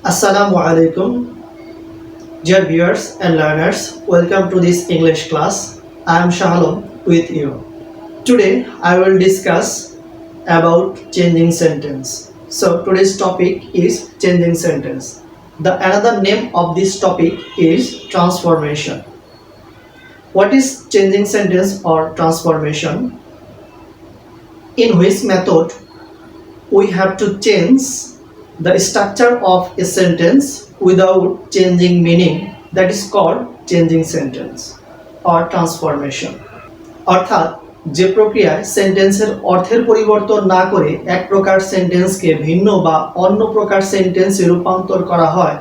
Assalamu alaikum, dear viewers and learners. Welcome to this English class. I am Shahalom with you. Today I will discuss about changing sentence. So today's topic is changing sentence. The another name of this topic is transformation. What is changing sentence or transformation? In which method we have to change the structure of a sentence without changing meaning, that is called changing sentence or transformation. অর্থাৎ যে প্রক্রিয়ায় সেন্টেন্সের অর্থের পরিবর্তন না করে এক প্রকার সেন্টেন্সকে ভিন্ন বা অন্য প্রকার সেন্টেন্সে রূপান্তর করা হয়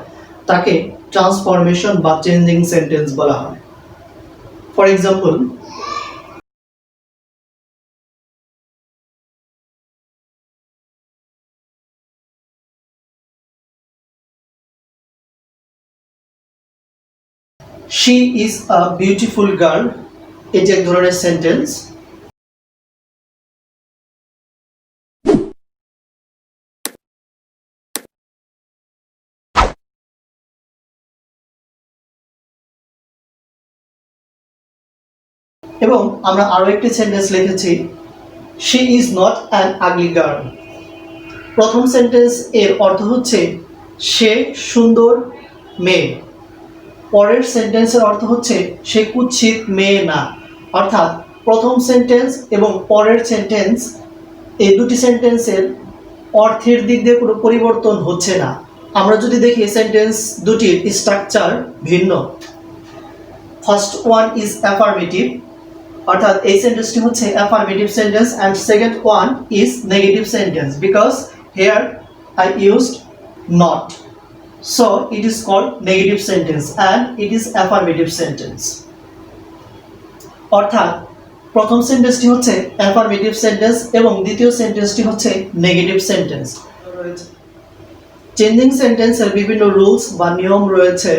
তাকে ট্রান্সফরমেশন বা চেঞ্জিং সেন্টেন্স বলা হয়। For example, she is a beautiful girl এটি এক ধরনের সেন্টেন্স। এবং আমরা আরো একটি সেন্টেন্স লিখেছি, she is not an ugly girl। প্রথম সেন্টেন্স এর অর্থ হচ্ছে সে সুন্দর মেয়ে। পরের সেন্টেন্সের অর্থ হচ্ছে সে কুৎসিত মেয়ে না। অর্থাৎ প্রথম সেন্টেন্স এবং পরের সেন্টেন্স এই দুটি সেন্টেন্সের অর্থের দিক দিয়ে কোনো পরিবর্তন হচ্ছে না। আমরা যদি দেখি সেন্টেন্স দুটির স্ট্রাকচার ভিন্ন। ফার্স্ট ওয়ান ইজ অ্যাফার্মেটিভ, অর্থাৎ এই সেন্টেন্সটি হচ্ছে affirmative sentence, and second one is negative sentence because here I used not, so it is called negative sentence and it is affirmative sentence। অর্থাৎ প্রথম সেন্টেন্সটি হচ্ছে অ্যাফার্মেটিভ সেন্টেন্স এবং দ্বিতীয় সেন্টেন্সটি হচ্ছে নেগেটিভ সেন্টেন্স। চেঞ্জিং সেন্টেন্সের বিভিন্ন রুলস বা নিয়ম রয়েছে,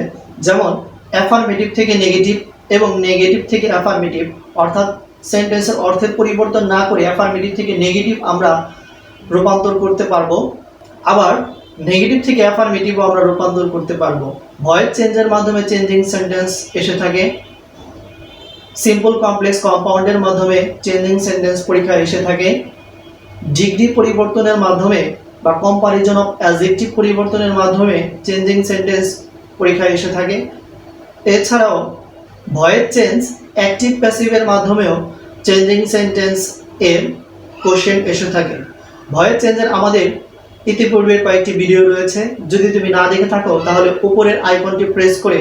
যেমন অ্যাফার্মেটিভ থেকে নেগেটিভ এবং নেগেটিভ থেকে অ্যাফার্মেটিভ, অর্থাৎ সেন্টেন্সের অর্থের পরিবর্তন না করে অ্যাফার্মেটিভ থেকে নেগেটিভ আমরা রূপান্তর করতে পারবো। আবার নেগেটিভ থেকে অ্যাফার্মেটিভও আমরা রূপান্তর করতে পারবো। ভয়েস চেঞ্জের মাধ্যমে চেঞ্জিং সেন্টেন্স এসে থাকে, সিম্পল কমপ্লেক্স কম্পাউন্ডের মাধ্যমে চেঞ্জিং সেন্টেন্স পরীক্ষায় এসে থাকে, ডিগ্রি পরিবর্তনের মাধ্যমে বা কম্পারিজন অফ অ্যাডজেক্টিভ পরিবর্তনের মাধ্যমে চেঞ্জিং সেন্টেন্স পরীক্ষায় এসে থাকে। এছাড়াও ভয়েস চেঞ্জ অ্যাক্টিভ প্যাসিভের মাধ্যমেও চেঞ্জিং সেন্টেন্স এর কোশ্চেন এসে থাকে। ভয়েস চেঞ্জের আমাদের ইতিপূর্বের কয়েকটি ভিডিও রয়েছে, যদি তুমি না দেখে থাকো তাহলে উপরের আইকনটি প্রেস করে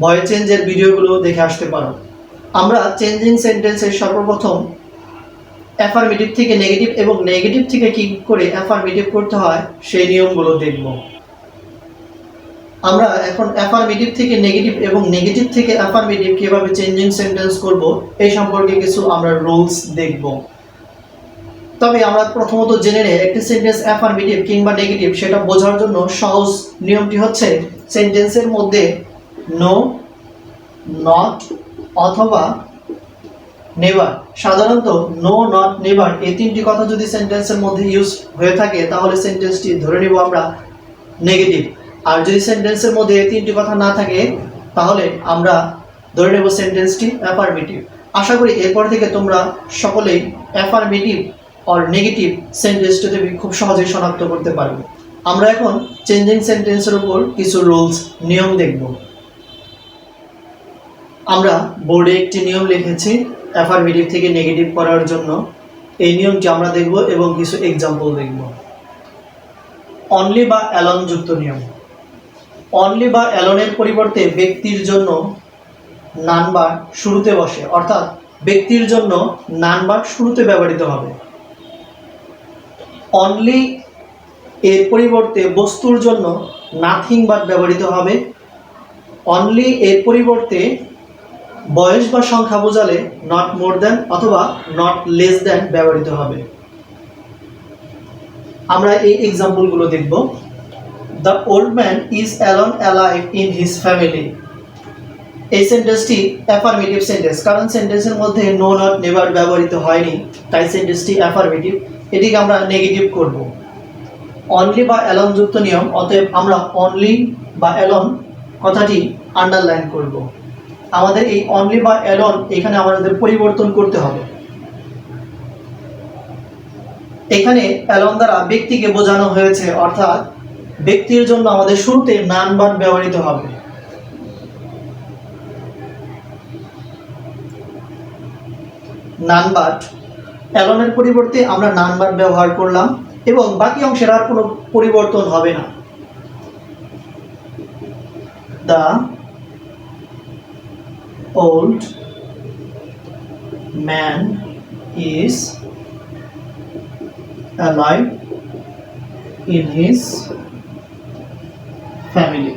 ভয়েস চেঞ্জের ভিডিওগুলো দেখে আসতে পারো। আমরা চেঞ্জিং সেন্টেন্সের সর্বপ্রথম অ্যাফার্মেটিভ থেকে নেগেটিভ এবং নেগেটিভ থেকে কি করে অ্যাফার্মেটিভ করতে হয় সেই নিয়মগুলো দেখব। আমরা এখন অ্যাফার্মেটিভ থেকে নেগেটিভ এবং নেগেটিভ থেকে অ্যাফার্মেটিভ কিভাবে চেঞ্জিং সেন্টেন্স করব এই সম্পর্কে কিছু আমরা রুলস দেখব। তবে আমরা প্রথমত জেনে নেই একটি সেন্টেন্স অ্যাফার্মেটিভ কিংবা নেগেটিভ সেটা বোঝার জন্য সহজ নিয়মটি হচ্ছে সেন্টেন্সের মধ্যে নো, নট অথবা নেভার, সাধারণত নো, নট, নেভার এই তিনটি কথা যদি সেন্টেন্সের মধ্যে ইউজ হয়ে থাকে তাহলে সেন্টেন্সটি ধরে নিব আমরা নেগেটিভ। আর যদি সেন্টেন্সের মধ্যে এই তিনটি কথা না থাকে তাহলে আমরা ধরে নেব সেন্টেন্সটি অ্যাফার্মেটিভ। আশা করি এরপর থেকে তোমরা সকলেই অ্যাফার্মেটিভ আর নেগেটিভ সেন্টেন্সটি তুমি খুব সহজেই শনাক্ত করতে পারবে। আমরা এখন চেঞ্জিং সেন্টেন্সের উপর কিছু রুলস নিয়ম দেখব। আমরা বোর্ডে একটি নিয়ম লিখেছি অ্যাফার্মেটিভ থেকে নেগেটিভ করার জন্য। এই নিয়মটি আমরা দেখব এবং কিছু এক্সাম্পল দেখব। অনলি বা অ্যালন যুক্ত নিয়ম। অনলি বা অ্যালনের পরিবর্তে ব্যক্তির জন্য নানবার শুরুতে বসে, অর্থাৎ ব্যক্তির জন্য নানবার শুরুতে ব্যবহৃত হবে। অনলি এর পরিবর্তে বস্তুর জন্য নাথিং বাট ব্যবহৃত হবে। অনলি এর পরিবর্তে বয়স বা সংখ্যা বোঝালে নট মোর দ্যান অথবা নট লেস দ্যান ব্যবহৃত হবে। আমরা এই এক্সাম্পলগুলো দেখব। The old man is alone alive in his family. এই সেন্টেন্সটি অ্যাফার্মেটিভ সেন্টেন্স, কারণ সেন্টেন্সের মধ্যে নো, নট, নেভার ব্যবহৃত হয়নি, তাই সেন্টেন্সটি অ্যাফার্মেটিভ। এটিকে আমরা নেগেটিভ করব। অনলি বা অ্যালন যুক্ত নিয়ম, অতএব আমরা অনলি বা অ্যালন কথাটি আন্ডারলাইন করব। আমাদের এই অনলি বা অ্যালন এখানে আমাদের পরিবর্তন করতে হবে। এখানে অ্যালন দ্বারা ব্যক্তিকে বোঝানো হয়েছে, অর্থাৎ ব্যক্তির জন্য আমাদের শুরুতে নান ভার্ব ব্যবহৃত হবে। নান ভার্ব, অ্যালনের পরিবর্তে আমরা নান ভার্ব ব্যবহার করলাম এবং বাকি অংশের আর কোনো পরিবর্তন হবে না। The old man is alive in his family।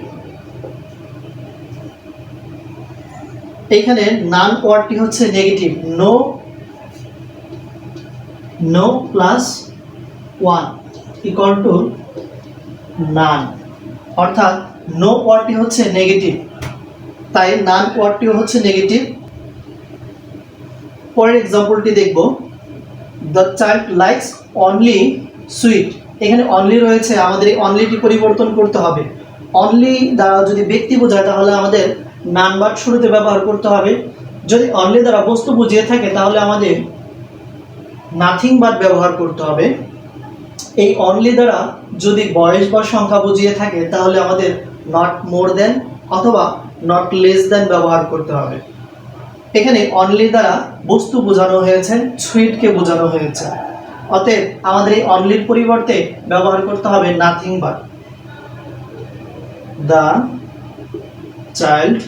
এখানে নান ওয়ার্ডটি হচ্ছে negative, no plus 1 equal to none, অর্থাৎ নো ওয়ার্ডটি হচ্ছে নেগেটিভ, তাই নান ওয়ার্ডটিও হচ্ছে নেগেটিভ। পরের এক্সাম্পলটি দেখব, the child likes only sweet. এখানে অনলি রয়েছে, আমাদের এই অনলিটি পরিবর্তন করতে হবে। অনলি দ্বারা যদি ব্যক্তি বোঝায় তাহলে আমাদের নান ভার্ব শুরুতে ব্যবহার করতে হবে। যদি অনলি দ্বারা বস্তু বুঝিয়ে থাকে তাহলে আমাদের নাথিং ভার্ব ব্যবহার করতে হবে। এই অনলি দ্বারা যদি বয়স বা সংখ্যা বুঝিয়ে থাকে তাহলে আমাদের নট মোর দেন অথবা নট লেস দেন ব্যবহার করতে হবে। এখানে অনলি দ্বারা বস্তু বোঝানো হয়েছে, সুইটকে বোঝানো হয়েছে, অতএব আমাদের এই অনলির পরিবর্তে ব্যবহার করতে হবে nothing verb. The child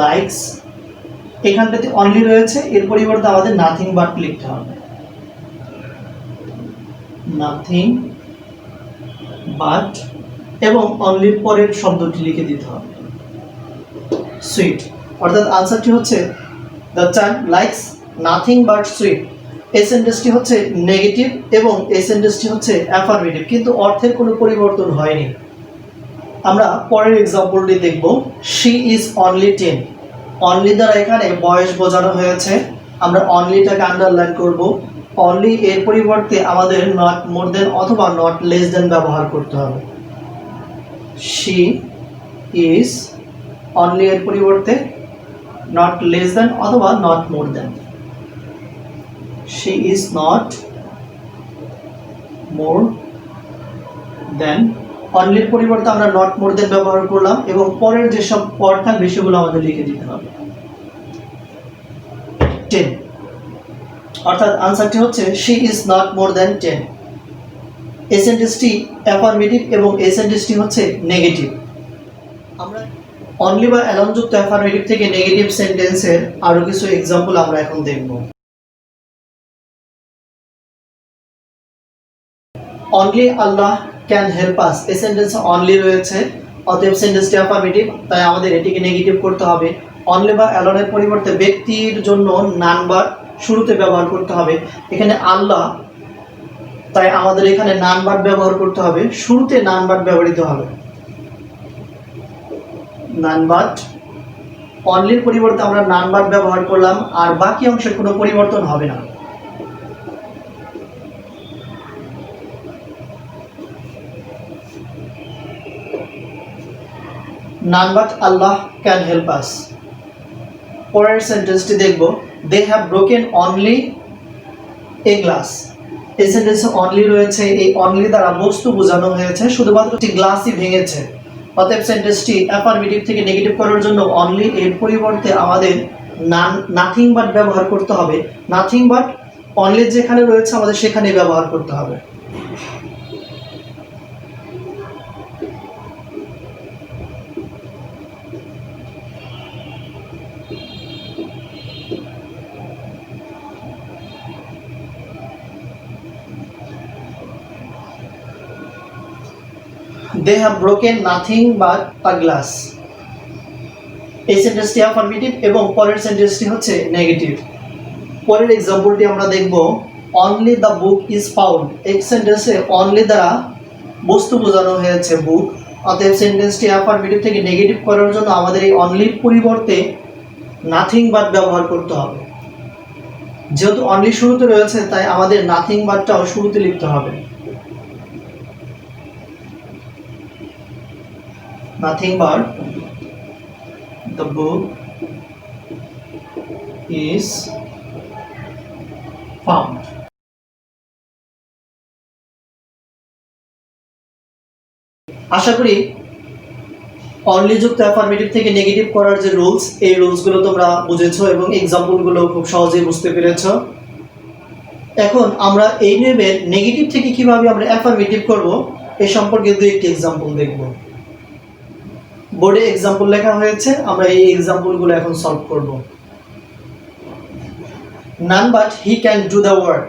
likes, এখানটাতে অনলি রয়েছে, এর পরিবর্তে আমাদের নাথিং ভার্ব লিখতে হবে। নাথিং বাট এবং অনলির পরের শব্দটি লিখে দিতে হবে সুইট, অর্থাৎ আনসারটি হচ্ছে the child likes nothing but sweet. এই সেন্টেন্সটি হচ্ছে নেগেটিভ এবং এই সেন্টেন্সটি হচ্ছে অ্যাফার্মেটিভ, কিন্তু অর্থের কোনো পরিবর্তন হয়নি। আমরা পরের এক্সাম্পলটি দেখব, শি ইজ অনলি 10। অনলি দ্বারা এখানে বয়স বোঝানো হয়েছে, আমরা অনলিটাকে আন্ডারলাইন করব। অনলি এর পরিবর্তে আমাদের নট মোর দেন অথবা নট লেস দেন ব্যবহার করতে হবে। শি ইজ, অনলি এর পরিবর্তে নট লেস দেন অথবা not more than. She is not more than, অনলির পরিবর্তে আমরা নট মোর দেন ব্যবহার করলাম এবং পরের যেসব পদ থাকবে সেগুলো আমাদের লিখে দিতে হবে। 10, অর্থাৎ আনসারটি হচ্ছে শি ইজ নট মোর দেন 10। এই সেন্টেন্সটি অ্যাফার্মেটিভ এবং এই সেন্টেন্সটি হচ্ছে নেগেটিভ। আমরা অনলি বা অ্যালন যুক্ত অ্যাফার্মেটিভ থেকে নেগেটিভ সেন্টেন্সের আরো কিছু এক্সাম্পল আমরা এখন দেখব। Only Allah can help us, এই সেন্টেন্সে অনলি রয়েছে, অতএব সেন্টেন্সটি অ্যাফার্মেটিভ, তাই আমাদের এটিকে নেগেটিভ করতে হবে। অনলি বা অ্যালনের পরিবর্তে ব্যক্তির জন্য নান ভার্ব শুরুতে ব্যবহার করতে হবে। এখানে আল্লাহ, তাই আমাদের এখানে নান ভার্ব ব্যবহার করতে হবে, শুরুতে নান ভার্ব ব্যবহৃত হবে। নান ভার্ব, অনলির পরিবর্তে আমরা নান ভার্ব ব্যবহার করলাম, আর বাকি অংশের কোনো পরিবর্তন হবে না। None but Allah can help us। পরের সেন্টেন্সটি দেখব, they have broken only a glass। এই সেন্টেন্সে অনলি রয়েছে, এই অনলি দ্বারা বস্তু বোঝানো হয়েছে, শুধুমাত্র একটি গ্লাসই ভেঙেছে। অতএব সেন্টেন্সটি অ্যাফার্মেটিভ থেকে নেগেটিভ করার জন্য অনলি এর পরিবর্তে আমাদের নাথিং বাট ব্যবহার করতে হবে। নাথিং বাট অনলি যেখানে রয়েছে আমাদের সেখানে ব্যবহার করতে হবে। They have broken nothing but a glass। এই সেন্টেন্সটি অ্যাফার্মেটিভ এবং পরের সেন্টেন্সটি হচ্ছে নেগেটিভ। পরের এক্সাম্পলটি আমরা দেখব, only the book is found. এই সেন্টেন্সে অনলি দ্বারা বস্তু বোঝানো হয়েছে বুক, অতএব সেন্টেন্সটি অ্যাফার্মেটিভ থেকে নেগেটিভ করার জন্য আমাদের এই অনলির পরিবর্তে নাথিং বাট ব্যবহার করতে হবে। যেহেতু অনলি শুরুতে রয়েছে তাই আমাদের নাথিং বাটটাও শুরুতে লিখতে হবে। nothing but the book is found. আশা করি অনলি যুক্ত অ্যাফার্মেটিভ থেকে নেগেটিভ করার যে রুলস, এই রুলসগুলো তোমরা বুঝেছো এবং এক্সাম্পলগুলো খুব সহজেই বুঝতে পেরেছো। এখন আমরা এই নেমের নেগেটিভ থেকে কিভাবে আমরা অ্যাফার্মেটিভ করব এ সম্পর্কে দুই একটি এক্সাম্পল দেখব। বোর্ডে এক্সাম্পল লেখা হয়েছে, আমরা এই এক্সাম্পলগুলো এখন সলভ করব। None but he can do the work,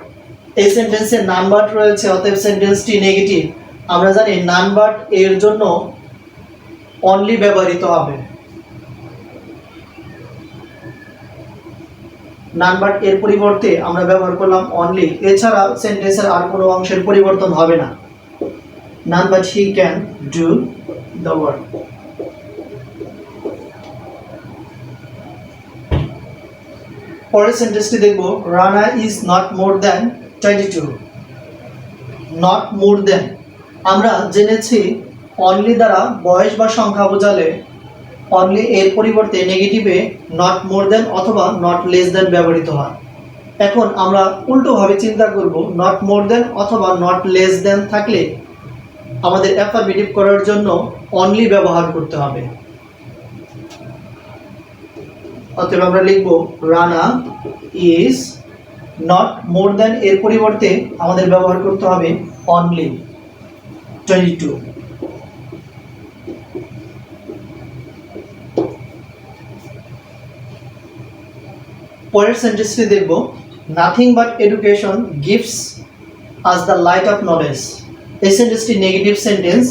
এই সেন্টেন্সে নান বাট রয়েছে, অতএব সেন্টেন্সটি নেগেটিভ। আমরা জানি নান বাট এর জন্য অনলি ব্যবহৃত হবে। নান বাট এর পরিবর্তে আমরা ব্যবহার করলাম অনলি, এছাড়া সেন্টেন্সের আর কোনো অংশের পরিবর্তন হবে না। None but he can do the work. পরের সেন্টেন্সটি দেখব, Rana is not more than 22। Not more than, আমরা জেনেছি অনলি দ্বারা বয়স বা সংখ্যা বোঝালে অনলি এর পরিবর্তে নেগেটিভে নট মোর দ্যান অথবা নট লেস দ্যান ব্যবহৃত হয়। এখন আমরা উল্টোভাবে চিন্তা করব, নট মোর দ্যান অথবা নট লেস দ্যান থাকলে আমাদের অ্যাফার্মেটিভ করার জন্য অনলি ব্যবহার করতে হবে। অতএব আমরা লিখব Rana is not more than এর পরিবর্তে আমাদের ব্যবহার করতে হবে অনলি 22। পরের সেন্টেন্সটি দেখব, nothing but education gives us the light off knowledge. এই সেন্টেন্সটি নেগেটিভ সেন্টেন্স,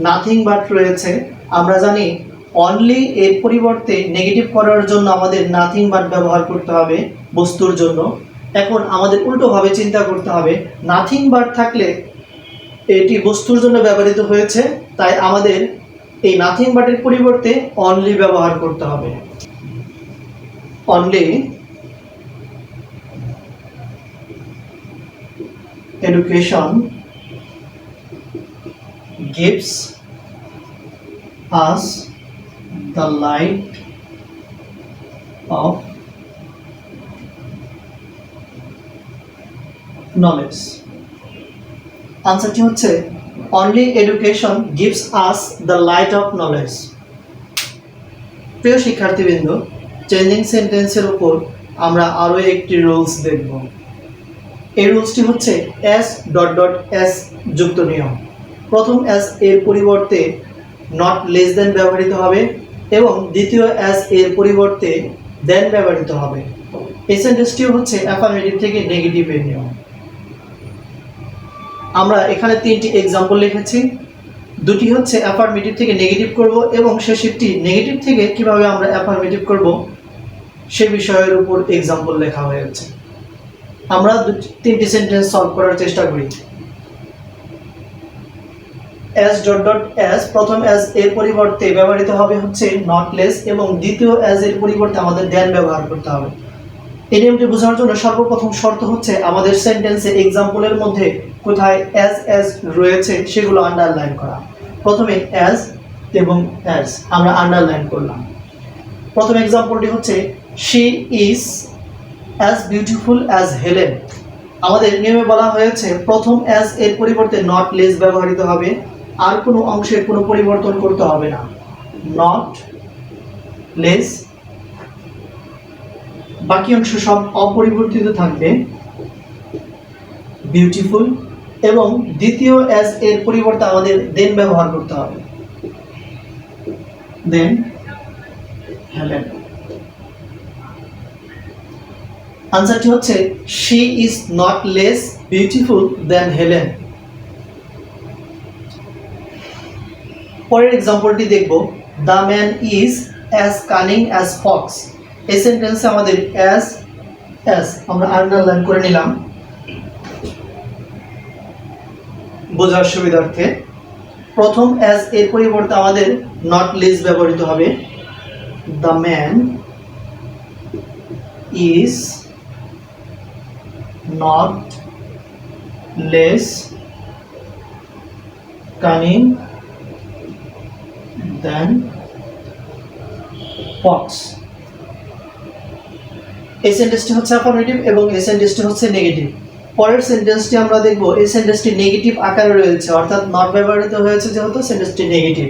নাথিং বাট রয়েছে। আমরা জানি অনলি এর পরিবর্তে নেগেটিভ করার জন্য আমাদের নাথিং বাট ব্যবহার করতে হবে বস্তুর জন্য। এখন আমাদের উল্টোভাবে চিন্তা করতে হবে, নাথিং বাট থাকলে এটি বস্তুর জন্য ব্যবহৃত হয়েছে, তাই আমাদের এই নাথিং বাটের পরিবর্তে অনলি ব্যবহার করতে হবে। Only education gives us the light of knowledge. আনসারটি হচ্ছে only education gives us the light of knowledge. প্রিয় শিক্ষার্থীবৃন্দ, চেঞ্জিং সেন্টেন্সের উপর আমরা আরও একটি রুলস দেখব। এই রুলসটি হচ্ছে এস ডট ডট এস যুক্ত নিয়ম। প্রথম এস এর পরিবর্তে নট লেস দেন ব্যবহৃত হবে এবং দ্বিতীয় এস এর পরিবর্তে দেন ব্যবহৃত হবে। এই সেন্টেন্সটিও হচ্ছে অ্যাফার্মেটিভ থেকে নেগেটিভের নিয়ম। আমরা এখানে তিনটি এক্সাম্পল লিখেছি, দুটি হচ্ছে অ্যাফার্মেটিভ থেকে নেগেটিভ করব এবং শেষেরটি নেগেটিভ থেকে কিভাবে আমরা অ্যাফার্মেটিভ করব সে বিষয়ের উপর এক্সাম্পল লেখা হয়েছে। আমরা তিনটি সেন্টেন্স সলভ করার চেষ্টা করি। এস ডট ডট এস, প্রথম এস এর পরিবর্তে ব্যবহৃত হবে হচ্ছে নট লেস এবং দ্বিতীয় এস এর পরিবর্তে আমাদের দেন ব্যবহার করতে হবে। এই নিয়মটি বোঝার জন্য সর্বপ্রথম শর্ত হচ্ছে আমাদের সেন্টেন্সে এক্সাম্পলের মধ্যে কোথায় এস এস রয়েছে সেগুলো আন্ডারলাইন করা। প্রথমে এস এবং এস আমরা আন্ডারলাইন করলাম। প্রথম এক্সাম্পলটি হচ্ছে she is as beautiful as Helen. আমাদের নিয়মে বলা হয়েছে প্রথম অ্যাজ এর পরিবর্তে নট লেস ব্যবহৃত হবে, আর কোনো অংশের কোনো পরিবর্তন করতে হবে না। নট লেস, বাকি অংশ সব অপরিবর্তিত থাকবে। বিউটিফুল এবং দ্বিতীয় অ্যাজ এর পরিবর্তে আমাদের দেন ব্যবহার করতে হবে। দেন হেলেন। আনসারটি হচ্ছে she is not less beautiful than Helen. পরের এক্সাম্পলটি দেখব, the man is as cunning as fox. এই সেন্টেন্সে আমাদের অ্যাজ অ্যাজ আমরা আন্ডারলাইন করে নিলাম বোঝার সুবিধার্থে। প্রথম অ্যাজ এর পরিবর্তে আমাদের নট লেস ব্যবহৃত হবে। The man is not less cunning than pox। এই সেন্টেন্সটি হচ্ছে অ্যাফার্মেটিভ এবং এই সেন্টেন্সটি হচ্ছে নেগেটিভ। পরের সেন্টেন্সটি আমরা দেখব, এই সেন্টেন্সটি নেগেটিভ আকারে রয়েছে, অর্থাৎ নট ব্যবহৃত হয়েছে যেহেতু সেন্টেন্সটি negative.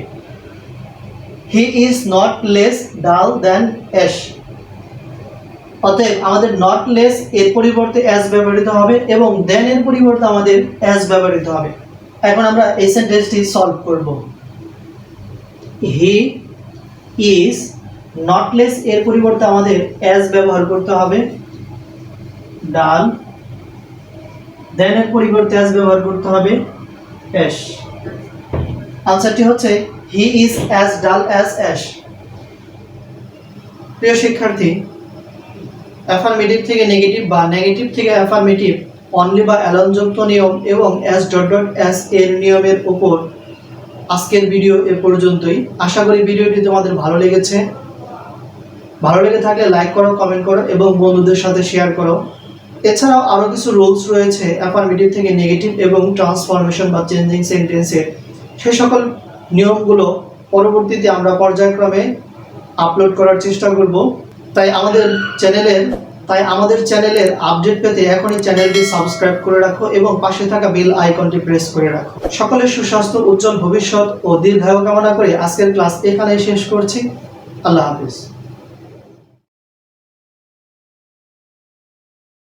He is not less dull than ash. অতএব আমাদের নট লেস এর পরিবর্তে অ্যাজ ব্যবহৃত হবে এবং দেন এর পরিবর্তে আমাদের অ্যাজ ব্যবহৃত হবে। এখন আমরা এই সেন্টেন্সটি সলভ করব। হি ইজ নট লেস এর পরিবর্তে আমাদের অ্যাজ ব্যবহার করতে হবে, ডাল। দেন এর পরিবর্তে অ্যাজ ব্যবহার করতে হবে, অ্যাশ। আনসারটি হচ্ছে হি ইজ অ্যাজ ডাল অ্যাজ অ্যাশ। প্রিয় শিক্ষার্থী, অ্যাফার্মেটিভ থেকে নেগেটিভ বা নেগেটিভ থেকে অ্যাফার্মেটিভ অনলি বা অ্যালোনযুক্ত নিয়ম এবং অ্যাজ ডট ডট অ্যাজ এর নিয়মের উপর আজকের ভিডিও এ পর্যন্তই। আশা করি ভিডিওটি তোমাদের ভালো লেগেছে। ভালো লেগে থাকলে লাইক করো, কমেন্ট করো এবং বন্ধুদের সাথে শেয়ার করো। এছাড়াও আরও কিছু রুলস রয়েছে অ্যাফার্মেটিভ থেকে নেগেটিভ এবং ট্রান্সফরমেশন বা চেঞ্জিং সেন্টেন্সের। সেই সকল নিয়মগুলো পরবর্তীতে আমরা পর্যায়ক্রমে আপলোড করার চেষ্টা করব। তাই আমাদের চ্যানেলের আপডেট পেতে এখনই চ্যানেলটি সাবস্ক্রাইব করে রাখো এবং পাশে থাকা বেল আইকনটি প্রেস করে রাখো। সকলের সুস্বাস্থ্য, উজ্জ্বল ভবিষ্যৎ ও দীর্ঘায়ু কামনা করে আজকের ক্লাস এখানেই শেষ করছি। আল্লাহ হাফিজ।